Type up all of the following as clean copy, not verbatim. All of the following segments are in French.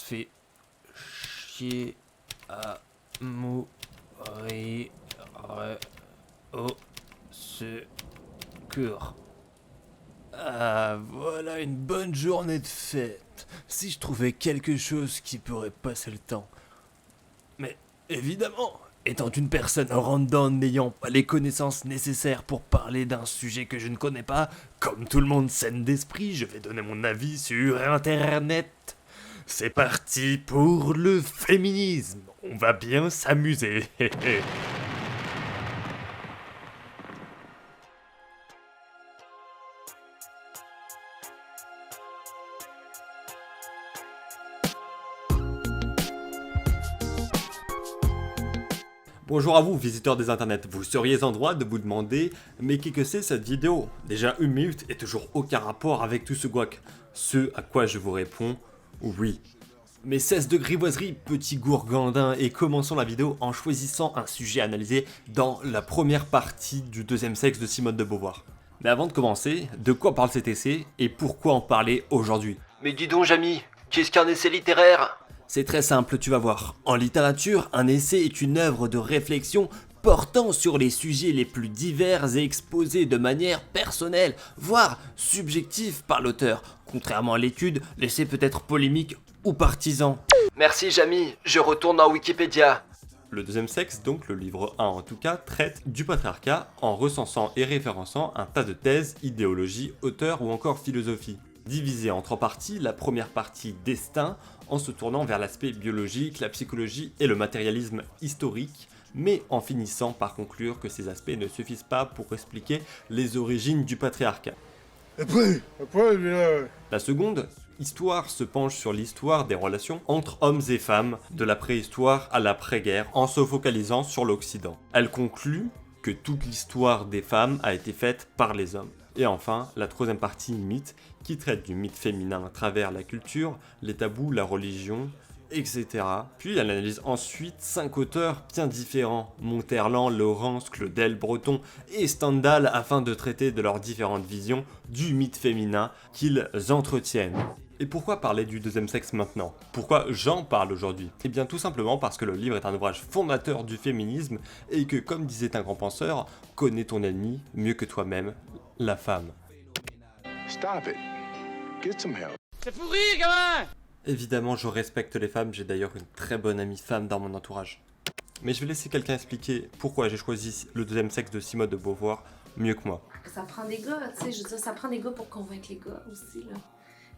fait chier à mourir au secours. Ah, voilà une bonne journée de fête. Si je trouvais quelque chose qui pourrait passer le temps. Mais évidemment, étant une personne random n'ayant pas les connaissances nécessaires pour parler d'un sujet que je ne connais pas, comme tout le monde saine d'esprit, je vais donner mon avis sur Internet. C'est parti pour le féminisme. On va bien s'amuser. Bonjour à vous, visiteurs des internets. Vous seriez en droit de vous demander « Mais qu'est-ce que c'est cette vidéo ?» Déjà 1 minute et toujours aucun rapport avec tout ce guac. Ce à quoi je vous réponds « Oui ». Mais cesse de grivoiserie, petit gourgandin, et commençons la vidéo en choisissant un sujet analysé dans la première partie du deuxième sexe de Simone de Beauvoir. Mais avant de commencer, de quoi parle cet essai et pourquoi en parler aujourd'hui? Mais dis donc, Jamy, qu'est-ce qu'un essai littéraire? C'est très simple, tu vas voir. En littérature, un essai est une œuvre de réflexion portant sur les sujets les plus divers et exposés de manière personnelle, voire subjective par l'auteur. Contrairement à l'étude, l'essai peut être polémique ou partisan. Merci, Jamy, je retourne en Wikipédia. Le deuxième sexe, donc le livre 1 en tout cas, traite du patriarcat en recensant et référençant un tas de thèses, idéologies, auteurs ou encore philosophies. Divisé en 3 parties, la première partie destin, en se tournant vers l'aspect biologique, la psychologie et le matérialisme historique, mais en finissant par conclure que ces aspects ne suffisent pas pour expliquer les origines du patriarcat. La seconde, histoire, se penche sur l'histoire des relations entre hommes et femmes, de la préhistoire à l'après-guerre, en se focalisant sur l'Occident. Elle conclut que toute l'histoire des femmes a été faite par les hommes. Et enfin, la troisième partie, mythe, qui traite du mythe féminin à travers la culture, les tabous, la religion, etc. Puis elle analyse ensuite 5 auteurs bien différents, Monterland, Laurence, Claudel, Breton et Stendhal, afin de traiter de leurs différentes visions du mythe féminin qu'ils entretiennent. Et pourquoi parler du deuxième sexe maintenant? Pourquoi j'en parle aujourd'hui? Eh bien tout simplement parce que le livre est un ouvrage fondateur du féminisme et que, comme disait un grand penseur, connais ton ennemi mieux que toi-même, la femme. Stop it. Get some help. C'est pourri, gamin! Évidemment, je respecte les femmes, j'ai d'ailleurs une très bonne amie femme dans mon entourage. Mais je vais laisser quelqu'un expliquer pourquoi j'ai choisi le deuxième sexe de Simone de Beauvoir mieux que moi. Ça prend des gars, tu sais, je veux dire, ça prend des gars pour convaincre les gars aussi, là.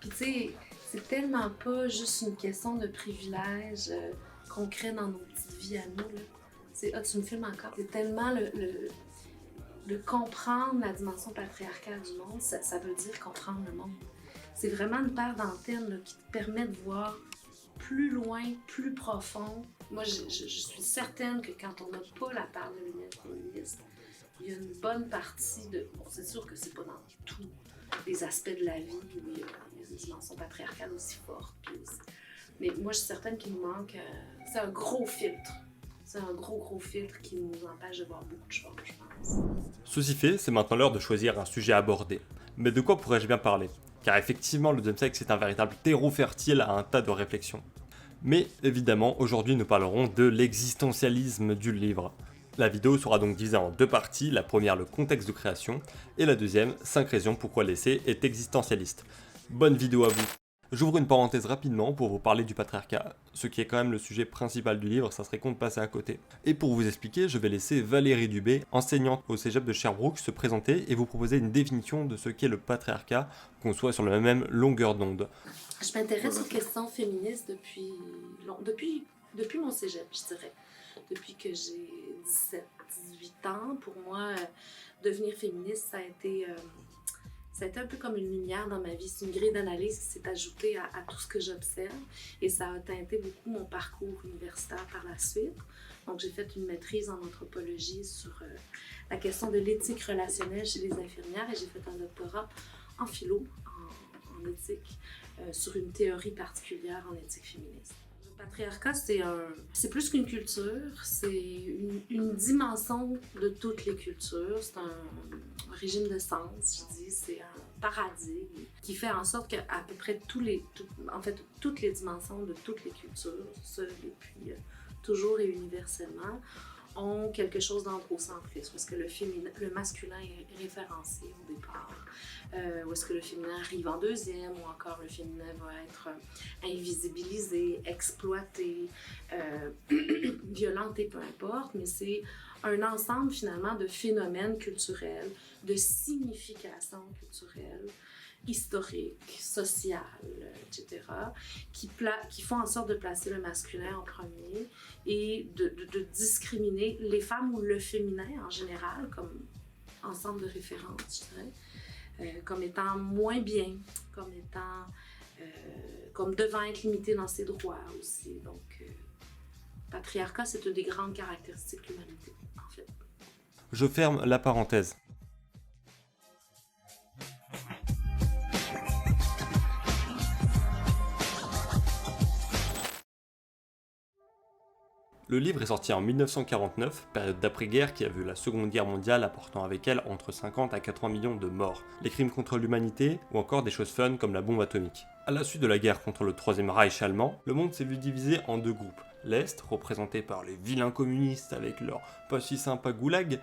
Puis tu sais, c'est tellement pas juste une question de privilège qu'on crée dans nos petites vies à nous, là. C'est, tu me filmes encore? C'est tellement le comprendre la dimension patriarcale du monde, ça veut dire comprendre le monde. C'est vraiment une paire d'antennes là, qui te permet de voir plus loin, plus profond. Moi, je suis certaine que quand on n'a pas la part de lunettes féministe, il y a une bonne partie de... Bon, c'est sûr que c'est pas dans tous les aspects de la vie où il y a une dimension patriarcale aussi forte. Mais moi, je suis certaine qu'il nous manque... c'est un gros filtre. C'est un gros filtre qui nous empêche de voir beaucoup de choses, je pense. Ceci fait, c'est maintenant l'heure de choisir un sujet à aborder. Mais de quoi pourrais-je bien parler? Car effectivement, le deuxième sexe est un véritable terreau fertile à un tas de réflexions. Mais évidemment, aujourd'hui nous parlerons de l'existentialisme du livre. La vidéo sera donc divisée en 2 parties, la première le contexte de création, et la deuxième, 5 raisons pourquoi l'essai est existentialiste. Bonne vidéo à vous! J'ouvre une parenthèse rapidement pour vous parler du patriarcat, ce qui est quand même le sujet principal du livre, ça serait con de passer à côté. Et pour vous expliquer, je vais laisser Valérie Dubé, enseignante au cégep de Sherbrooke, se présenter et vous proposer une définition de ce qu'est le patriarcat, qu'on soit sur la même longueur d'onde. Je m'intéresse aux questions féministes depuis mon cégep, je dirais. Depuis que j'ai 17-18 ans, pour moi, devenir féministe, ça a été un peu comme une lumière dans ma vie. C'est une grille d'analyse qui s'est ajoutée à tout ce que j'observe et ça a teinté beaucoup mon parcours universitaire par la suite. Donc, j'ai fait une maîtrise en anthropologie sur la question de l'éthique relationnelle chez les infirmières et j'ai fait un doctorat en philo, en éthique, sur une théorie particulière en éthique féministe. Le patriarcat, c'est plus qu'une culture, c'est une dimension de toutes les cultures. C'est un régime de sens, je dis, c'est un paradigme qui fait en sorte qu'à peu près toutes les dimensions de toutes les cultures, ça depuis toujours et universellement, ont quelque chose d'androcentrisme, parce que le masculin est référencé au départ, ou est-ce que le féminin arrive en deuxième, ou encore le féminin va être invisibilisé, exploité, violenté, peu importe, mais c'est un ensemble finalement de phénomènes culturels, de significations culturelles, historiques, sociales, etc., qui font en sorte de placer le masculin en premier et de discriminer les femmes ou le féminin en général comme ensemble de références, je dirais, comme étant moins bien, comme devant être limité dans ses droits aussi. Donc, patriarcat, c'est une des grandes caractéristiques de l'humanité, en fait. Je ferme la parenthèse. Le livre est sorti en 1949, période d'après-guerre qui a vu la Seconde Guerre mondiale apportant avec elle entre 50 à 80 millions de morts, les crimes contre l'humanité ou encore des choses fun comme la bombe atomique. À la suite de la guerre contre le Troisième Reich allemand, le monde s'est vu divisé en deux groupes. L'Est, représenté par les vilains communistes avec leur pas si sympa goulag,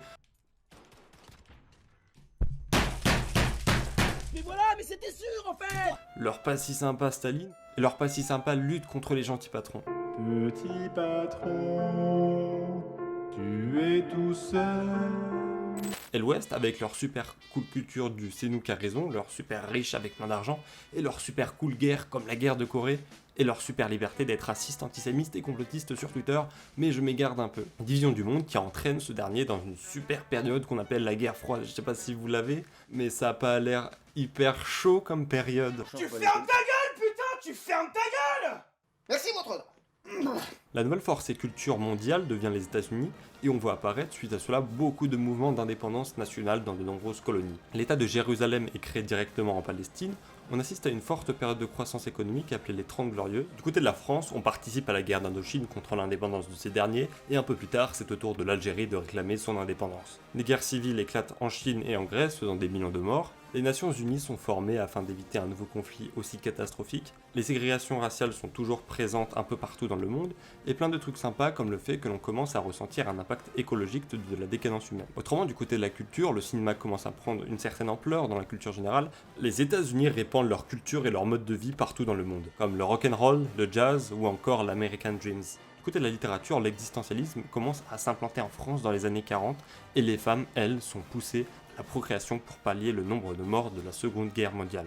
Mais c'était sûr en fait! leur pas si sympa Staline, et leur pas si sympa lutte contre les gentils patrons. Petit patron, tu es tout seul. Et l'Ouest avec leur super cool culture du c'est nous qui a raison, leur super riche avec plein d'argent, et leur super cool guerre comme la guerre de Corée, et leur super liberté d'être raciste, antisémite et complotiste sur Twitter, mais je m'égare un peu. Division du monde qui entraîne ce dernier dans une super période qu'on appelle la guerre froide. Je sais pas si vous l'avez, mais ça a pas l'air hyper chaud comme période. Tu fermes ta gueule, putain! Tu fermes ta gueule! Merci, votre honneur. La nouvelle force et culture mondiale devient les États-Unis, et on voit apparaître suite à cela beaucoup de mouvements d'indépendance nationale dans de nombreuses colonies. L'État de Jérusalem est créé directement en Palestine, on assiste à une forte période de croissance économique appelée les 30 Glorieux. Du côté de la France, on participe à la guerre d'Indochine contre l'indépendance de ces derniers, et un peu plus tard, c'est au tour de l'Algérie de réclamer son indépendance. Des guerres civiles éclatent en Chine et en Grèce, faisant des millions de morts. Les Nations Unies sont formées afin d'éviter un nouveau conflit aussi catastrophique. Les ségrégations raciales sont toujours présentes un peu partout dans le monde, et plein de trucs sympas comme le fait que l'on commence à ressentir un impact écologique de la décadence humaine. Autrement, du côté de la culture, le cinéma commence à prendre une certaine ampleur dans la culture générale. Les États-Unis répandent leur culture et leur mode de vie partout dans le monde, comme le rock'n'roll, le jazz ou encore l'American Dreams. Du côté de la littérature, l'existentialisme commence à s'implanter en France dans les années 40, et les femmes, elles, sont poussées à la procréation pour pallier le nombre de morts de la Seconde Guerre mondiale.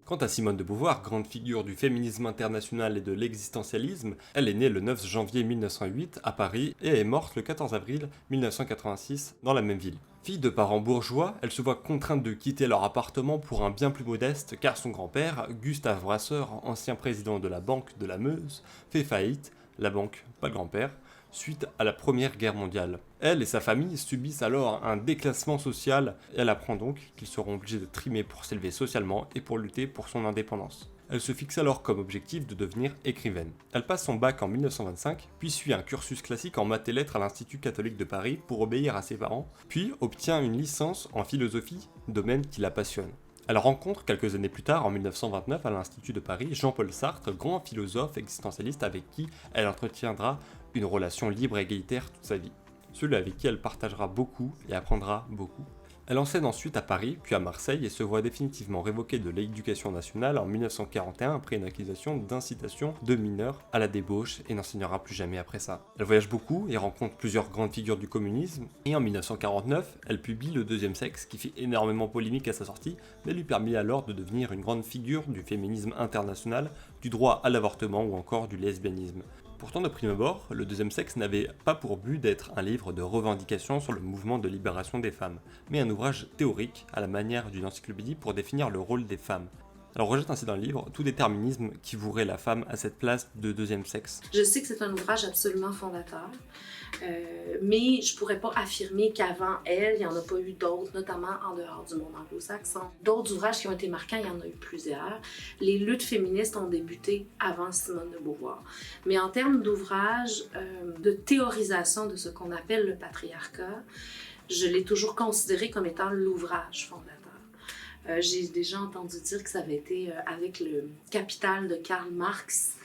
Quant à Simone de Beauvoir, grande figure du féminisme international et de l'existentialisme, elle est née le 9 janvier 1908 à Paris et est morte le 14 avril 1986 dans la même ville. Fille de parents bourgeois, elle se voit contrainte de quitter leur appartement pour un bien plus modeste car son grand-père, Gustave Brasseur, ancien président de la Banque de la Meuse, fait faillite, la banque, pas le grand-père, suite à la Première Guerre mondiale. Elle et sa famille subissent alors un déclassement social et elle apprend donc qu'ils seront obligés de trimer pour s'élever socialement et pour lutter pour son indépendance. Elle se fixe alors comme objectif de devenir écrivaine. Elle passe son bac en 1925, puis suit un cursus classique en maths et lettres à l'Institut catholique de Paris pour obéir à ses parents, puis obtient une licence en philosophie, domaine qui la passionne. Elle rencontre quelques années plus tard, en 1929, à l'Institut de Paris, Jean-Paul Sartre, grand philosophe existentialiste avec qui elle entretiendra une relation libre et égalitaire toute sa vie. Celui avec qui elle partagera beaucoup et apprendra beaucoup. Elle enseigne ensuite à Paris, puis à Marseille et se voit définitivement révoquée de l'éducation nationale en 1941 après une accusation d'incitation de mineurs à la débauche et n'enseignera plus jamais après ça. Elle voyage beaucoup et rencontre plusieurs grandes figures du communisme et en 1949, elle publie Le Deuxième Sexe qui fait énormément polémique à sa sortie mais lui permet alors de devenir une grande figure du féminisme international, du droit à l'avortement ou encore du lesbianisme. Pourtant, de prime abord, Le Deuxième Sexe n'avait pas pour but d'être un livre de revendication sur le mouvement de libération des femmes, mais un ouvrage théorique à la manière d'une encyclopédie pour définir le rôle des femmes. Elle rejette ainsi dans le livre tout déterminisme qui vouerait la femme à cette place de deuxième sexe. Je sais que c'est un ouvrage absolument fondateur, mais je pourrais pas affirmer qu'avant elle, il n'y en a pas eu d'autres, notamment en dehors du monde anglo-saxon. D'autres ouvrages qui ont été marquants, il y en a eu plusieurs. Les luttes féministes ont débuté avant Simone de Beauvoir. Mais en termes d'ouvrages, de théorisation de ce qu'on appelle le patriarcat, je l'ai toujours considéré comme étant l'ouvrage fondateur. J'ai déjà entendu dire que ça avait été avec le Capital de Karl Marx,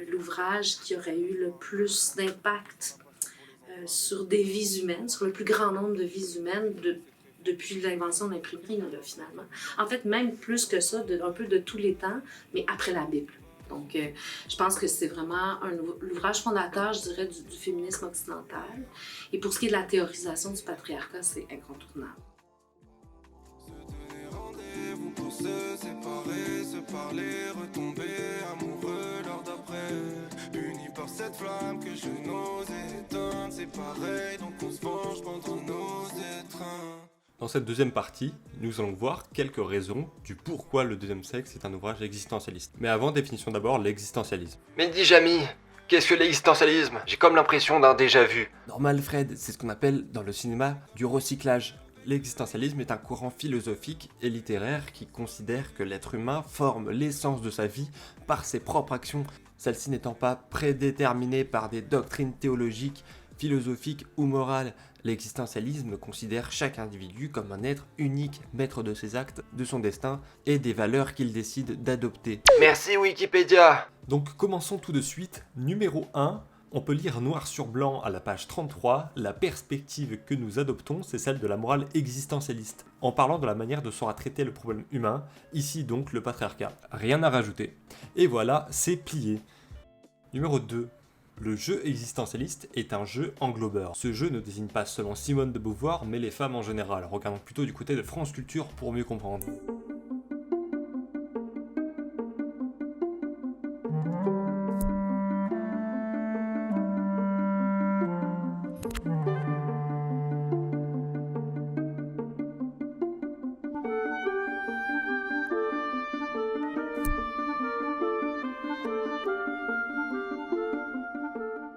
l'ouvrage qui aurait eu le plus d'impact sur des vies humaines, sur le plus grand nombre de vies humaines depuis l'invention de l'imprimerie, là, finalement. En fait, même plus que ça, un peu de tous les temps, mais après la Bible. Donc, je pense que c'est vraiment l'ouvrage fondateur, je dirais, du féminisme occidental. Et pour ce qui est de la théorisation du patriarcat, c'est incontournable. Pour se séparer, se parler, retomber amoureux lors d'après. Unis par cette flamme que je n'ose éteindre, c'est pareil, donc on se venge pendant nos étreintes. Dans cette deuxième partie, nous allons voir quelques raisons du pourquoi le deuxième sexe est un ouvrage existentialiste. Mais avant, définissons d'abord l'existentialisme. Mais dis Jamy, qu'est-ce que l'existentialisme? J'ai comme l'impression d'un déjà-vu. Normal Fred, c'est ce qu'on appelle dans le cinéma du recyclage. L'existentialisme est un courant philosophique et littéraire qui considère que l'être humain forme l'essence de sa vie par ses propres actions, celles-ci n'étant pas prédéterminées par des doctrines théologiques, philosophiques ou morales. L'existentialisme considère chaque individu comme un être unique, maître de ses actes, de son destin et des valeurs qu'il décide d'adopter. Merci Wikipédia. Donc commençons tout de suite. Numéro 1. On peut lire noir sur blanc à la page 33, la perspective que nous adoptons, c'est celle de la morale existentialiste, en parlant de la manière dont sera traité le problème humain, ici donc le patriarcat. Rien à rajouter. Et voilà, c'est plié. Numéro 2. Le jeu existentialiste est un jeu englobeur. Ce jeu ne désigne pas seulement Simone de Beauvoir, mais les femmes en général. Regardons plutôt du côté de France Culture pour mieux comprendre.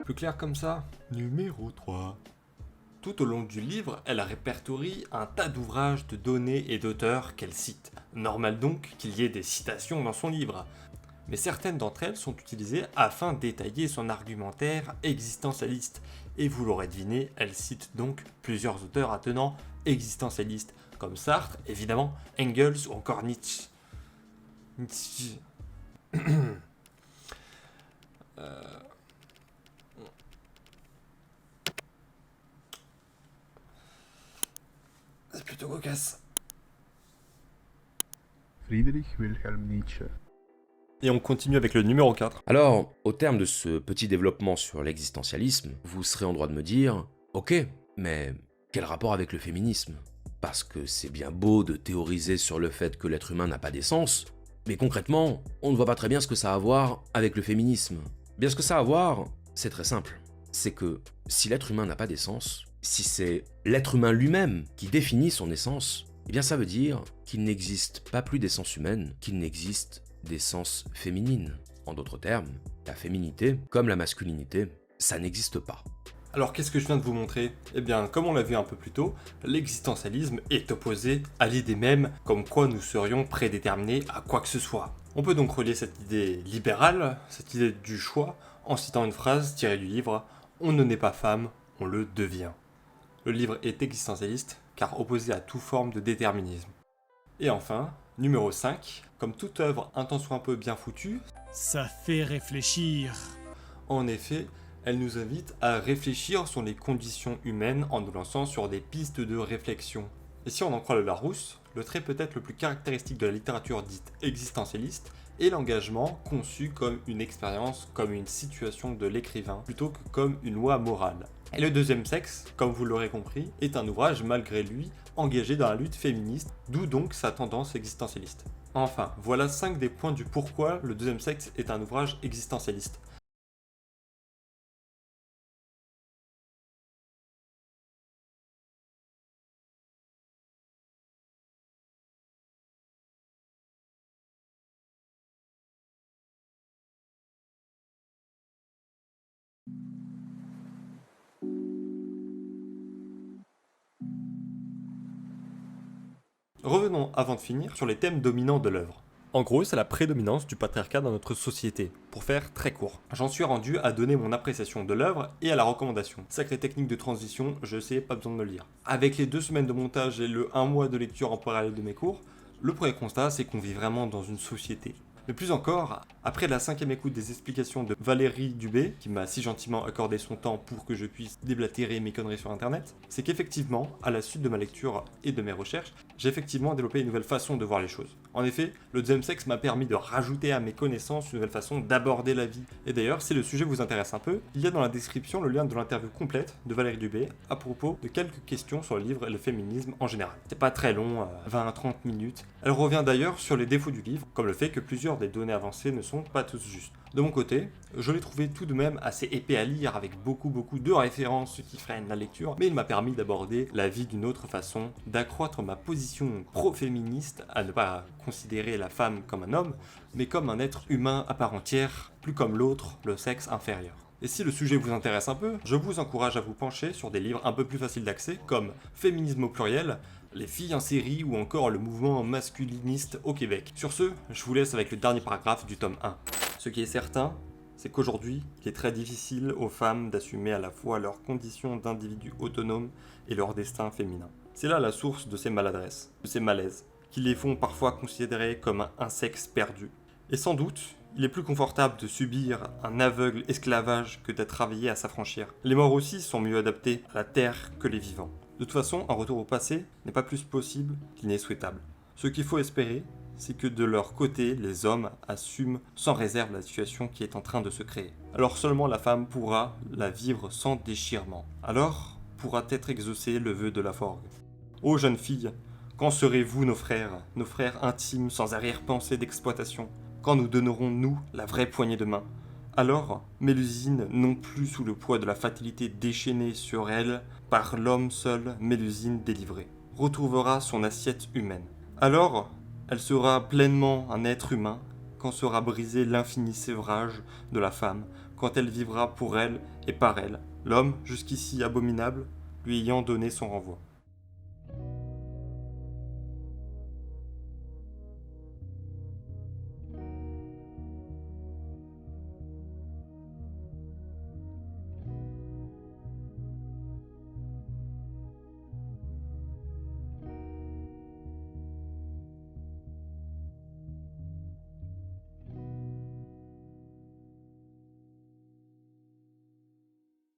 Plus clair comme ça. Numéro 3. Tout au long du livre, elle répertorie un tas d'ouvrages, de données et d'auteurs qu'elle cite. Normal donc qu'il y ait des citations dans son livre. Mais certaines d'entre elles sont utilisées afin d'étayer son argumentaire existentialiste. Et vous l'aurez deviné, elle cite donc plusieurs auteurs attenants existentialistes, comme Sartre, évidemment, Engels ou encore Nietzsche. C'est plutôt cocasse. Friedrich Wilhelm Nietzsche. Et on continue avec le numéro 4. Alors, au terme de ce petit développement sur l'existentialisme, vous serez en droit de me dire « Ok, mais quel rapport avec le féminisme ? Parce que c'est bien beau de théoriser sur le fait que l'être humain n'a pas d'essence, mais concrètement, on ne voit pas très bien ce que ça a à voir avec le féminisme. Bien ce que ça a à voir, c'est très simple. C'est que si l'être humain n'a pas d'essence, si c'est l'être humain lui-même qui définit son essence, eh bien ça veut dire qu'il n'existe pas plus d'essence humaine qu'il n'existe d'essence féminine. En d'autres termes, la féminité, comme la masculinité, ça n'existe pas. Alors qu'est-ce que je viens de vous montrer? Eh bien, comme on l'a vu un peu plus tôt, l'existentialisme est opposé à l'idée même comme quoi nous serions prédéterminés à quoi que ce soit. On peut donc relier cette idée libérale, cette idée du choix, en citant une phrase tirée du livre « On ne naît pas femme, on le devient ». Le livre est existentialiste car opposé à toute forme de déterminisme. Et enfin, numéro 5, comme toute œuvre un tant soit un peu bien foutue, ça fait réfléchir. En effet, elle nous invite à réfléchir sur les conditions humaines en nous lançant sur des pistes de réflexion. Et si on en croit le Larousse, le trait peut-être le plus caractéristique de la littérature dite existentialiste est l'engagement conçu comme une expérience, comme une situation de l'écrivain, plutôt que comme une loi morale. Et le deuxième sexe, comme vous l'aurez compris, est un ouvrage malgré lui engagé dans la lutte féministe, d'où donc sa tendance existentialiste. Enfin, voilà 5 des points du pourquoi le deuxième sexe est un ouvrage existentialiste. Revenons avant de finir sur les thèmes dominants de l'œuvre. En gros, c'est la prédominance du patriarcat dans notre société, pour faire très court. J'en suis rendu à donner mon appréciation de l'œuvre et à la recommandation. Sacrée technique de transition, je sais, pas besoin de me le dire. Avec les 2 semaines de montage et le 1 mois de lecture en parallèle de mes cours, le premier constat, c'est qu'on vit vraiment dans une société. Mais plus encore, après la 5e écoute des explications de Valérie Dubé, qui m'a si gentiment accordé son temps pour que je puisse déblatérer mes conneries sur internet, c'est qu'effectivement, à la suite de ma lecture et de mes recherches, j'ai effectivement développé une nouvelle façon de voir les choses. En effet, le deuxième sexe m'a permis de rajouter à mes connaissances une nouvelle façon d'aborder la vie. Et d'ailleurs, si le sujet vous intéresse un peu, il y a dans la description le lien de l'interview complète de Valérie Dubé à propos de quelques questions sur le livre et le féminisme en général. C'est pas très long, 20 à 30 minutes. Elle revient d'ailleurs sur les défauts du livre, comme le fait que plusieurs des données avancées ne sont pas tous justes. De mon côté, je l'ai trouvé tout de même assez épais à lire avec beaucoup de références qui freinent la lecture, mais il m'a permis d'aborder la vie d'une autre façon, d'accroître ma position pro-féministe à ne pas considérer la femme comme un homme, mais comme un être humain à part entière, plus comme l'autre, le sexe inférieur. Et si le sujet vous intéresse un peu, je vous encourage à vous pencher sur des livres un peu plus faciles d'accès, comme Féminisme au pluriel, Les filles en série ou encore le mouvement masculiniste au Québec. Sur ce, je vous laisse avec le dernier paragraphe du tome 1. Ce qui est certain, c'est qu'aujourd'hui, il est très difficile aux femmes d'assumer à la fois leurs conditions d'individus autonomes et leur destin féminin. C'est là la source de ces maladresses, de ces malaises, qui les font parfois considérer comme un sexe perdu. Et sans doute, il est plus confortable de subir un aveugle esclavage que d'être travaillé à s'affranchir. Les morts aussi sont mieux adaptés à la terre que les vivants. De toute façon, un retour au passé n'est pas plus possible qu'il n'est souhaitable. Ce qu'il faut espérer, c'est que de leur côté, les hommes assument sans réserve la situation qui est en train de se créer. Alors seulement la femme pourra la vivre sans déchirement. Alors pourra être exaucé le vœu de la forgue. Ô jeunes filles, quand serez-vous nos frères intimes sans arrière-pensée d'exploitation? Quand nous donnerons, nous, la vraie poignée de main? Alors, Mélusine, non plus sous le poids de la fatalité déchaînée sur elle par l'homme seul, Mélusine délivrée, retrouvera son assiette humaine. Alors, elle sera pleinement un être humain quand sera brisé l'infini sévrage de la femme, quand elle vivra pour elle et par elle, l'homme, jusqu'ici abominable, lui ayant donné son renvoi.